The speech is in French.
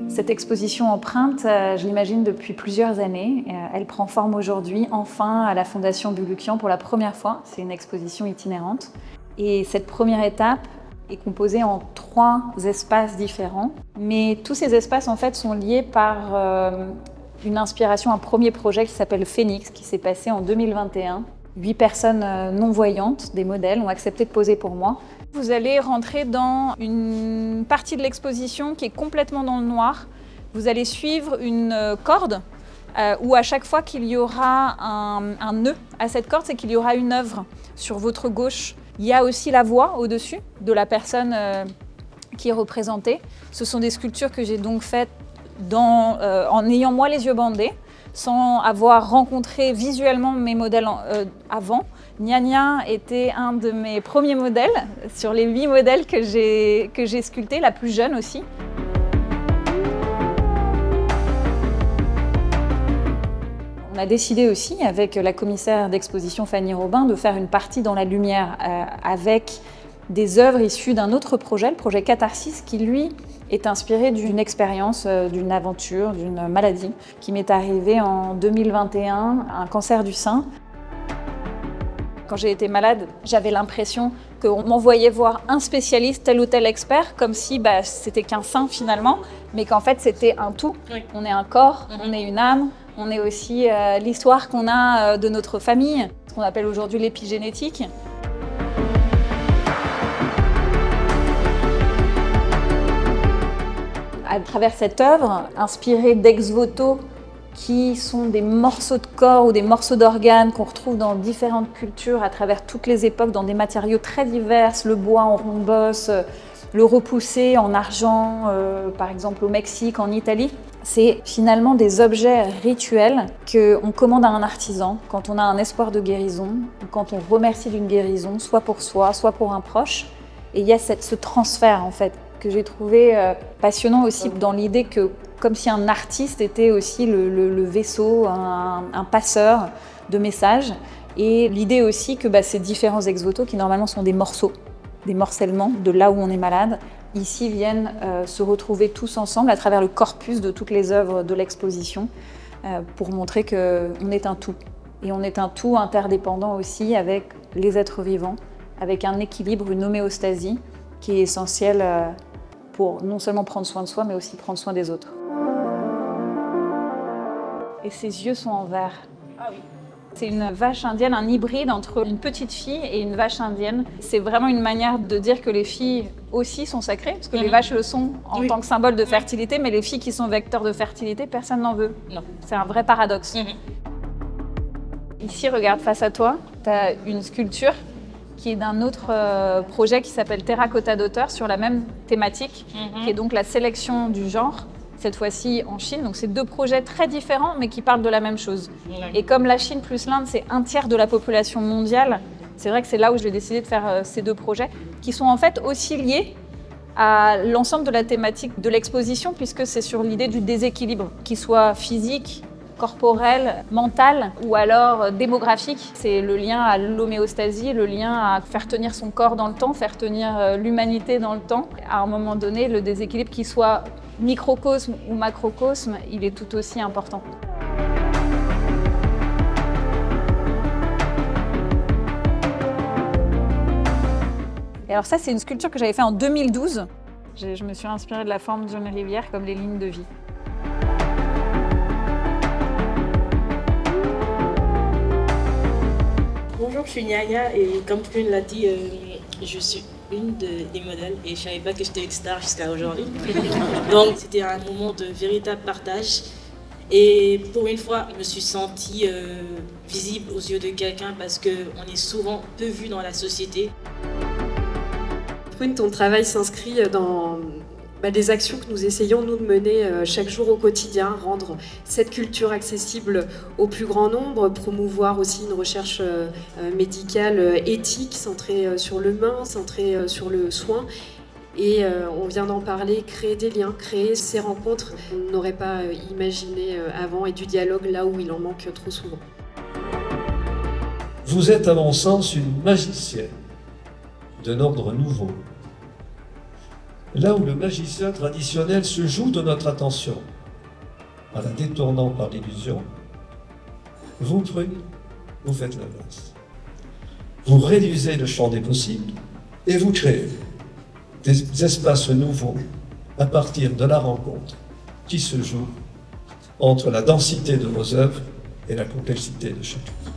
Cette exposition Empreinte, je l'imagine depuis plusieurs années. Elle prend forme aujourd'hui, enfin, à la Fondation Bulukian pour la première fois. C'est une exposition itinérante. Et cette première étape est composée en 3 espaces différents. Mais tous ces espaces, en fait, sont liés par une inspiration, un premier projet qui s'appelle Phoenix, qui s'est passé en 2021. 8 personnes non-voyantes, des modèles, ont accepté de poser pour moi. Vous allez rentrer dans une partie de l'exposition qui est complètement dans le noir. Vous allez suivre une corde où à chaque fois qu'il y aura un nœud à cette corde, c'est qu'il y aura une œuvre sur votre gauche. Il y a aussi la voix au-dessus de la personne qui est représentée. Ce sont des sculptures que j'ai donc faites en ayant moi les yeux bandés, sans avoir rencontré visuellement mes modèles avant. Nia était un de mes premiers modèles, sur les 8 modèles que j'ai sculptés, la plus jeune aussi. On a décidé aussi, avec la commissaire d'exposition Fanny Robin, de faire une partie dans la lumière avec des œuvres issues d'un autre projet, le projet Catharsis, qui lui est inspiré d'une expérience, d'une aventure, d'une maladie qui m'est arrivée en 2021, un cancer du sein. Quand j'ai été malade, j'avais l'impression qu'on m'envoyait voir un spécialiste, tel ou tel expert, comme si c'était qu'un sein finalement, mais qu'en fait c'était un tout. Oui. On est un corps, on est une âme, on est aussi l'histoire qu'on a de notre famille, ce qu'on appelle aujourd'hui l'épigénétique. À travers cette œuvre, inspirée d'ex-voto, qui sont des morceaux de corps ou des morceaux d'organes qu'on retrouve dans différentes cultures à travers toutes les époques, dans des matériaux très divers, le bois en ronde-bosse, le repoussé en argent, par exemple au Mexique, en Italie. C'est finalement des objets rituels qu'on commande à un artisan quand on a un espoir de guérison, ou quand on remercie d'une guérison, soit pour soi, soit pour un proche. Et il y a ce transfert en fait, que j'ai trouvé passionnant aussi dans l'idée que, comme si un artiste était aussi le vaisseau, un passeur de messages. Et l'idée aussi que ces différents ex-voto, qui normalement sont des morceaux, des morcellement de là où on est malade, ici viennent se retrouver tous ensemble à travers le corpus de toutes les œuvres de l'exposition pour montrer qu'on est un tout. Et on est un tout interdépendant aussi avec les êtres vivants, avec un équilibre, une homéostasie qui est essentielle pour non seulement prendre soin de soi, mais aussi prendre soin des autres. Et ses yeux sont en vert. Ah oui. C'est une vache indienne, un hybride entre une petite fille et une vache indienne. C'est vraiment une manière de dire que les filles aussi sont sacrées, parce que les vaches le sont en tant que symbole de fertilité, mais les filles qui sont vecteurs de fertilité, personne n'en veut. Non. C'est un vrai paradoxe. Ici, regarde face à toi, tu as une sculpture qui est d'un autre projet qui s'appelle Terracotta d'auteur sur la même thématique, qui est donc la sélection du genre, cette fois-ci en Chine. Donc c'est 2 projets très différents, mais qui parlent de la même chose. Et comme la Chine plus l'Inde, c'est 1/3 de la population mondiale, c'est vrai que c'est là où j'ai décidé de faire ces 2 projets, qui sont en fait aussi liés à l'ensemble de la thématique de l'exposition, puisque c'est sur l'idée du déséquilibre, qu'il soit physique, corporel, mental ou alors démographique. C'est le lien à l'homéostasie, le lien à faire tenir son corps dans le temps, faire tenir l'humanité dans le temps. À un moment donné, le déséquilibre, qu'il soit microcosme ou macrocosme, il est tout aussi important. Et alors ça, c'est une sculpture que j'avais faite en 2012. Je me suis inspirée de la forme d'une rivière comme les lignes de vie. Bonjour, je suis Nia et comme tu l'a dit, je suis une des modèles et je savais pas que j'étais une star jusqu'à aujourd'hui. Donc c'était un moment de véritable partage et pour une fois, je me suis sentie visible aux yeux de quelqu'un parce qu'on est souvent peu vu dans la société. Prune, ton travail s'inscrit dans des actions que nous essayons nous de mener chaque jour au quotidien, rendre cette culture accessible au plus grand nombre, promouvoir aussi une recherche médicale éthique, centrée sur l'humain, centrée sur le soin. Et on vient d'en parler, créer des liens, créer ces rencontres qu'on n'aurait pas imaginées avant et du dialogue là où il en manque trop souvent. Vous êtes à mon sens une magicienne d'un ordre nouveau. Là où le magicien traditionnel se joue de notre attention, en la détournant par l'illusion, vous, Prune, vous faites l'inverse. Vous réduisez le champ des possibles et vous créez des espaces nouveaux à partir de la rencontre qui se joue entre la densité de vos œuvres et la complexité de chacune.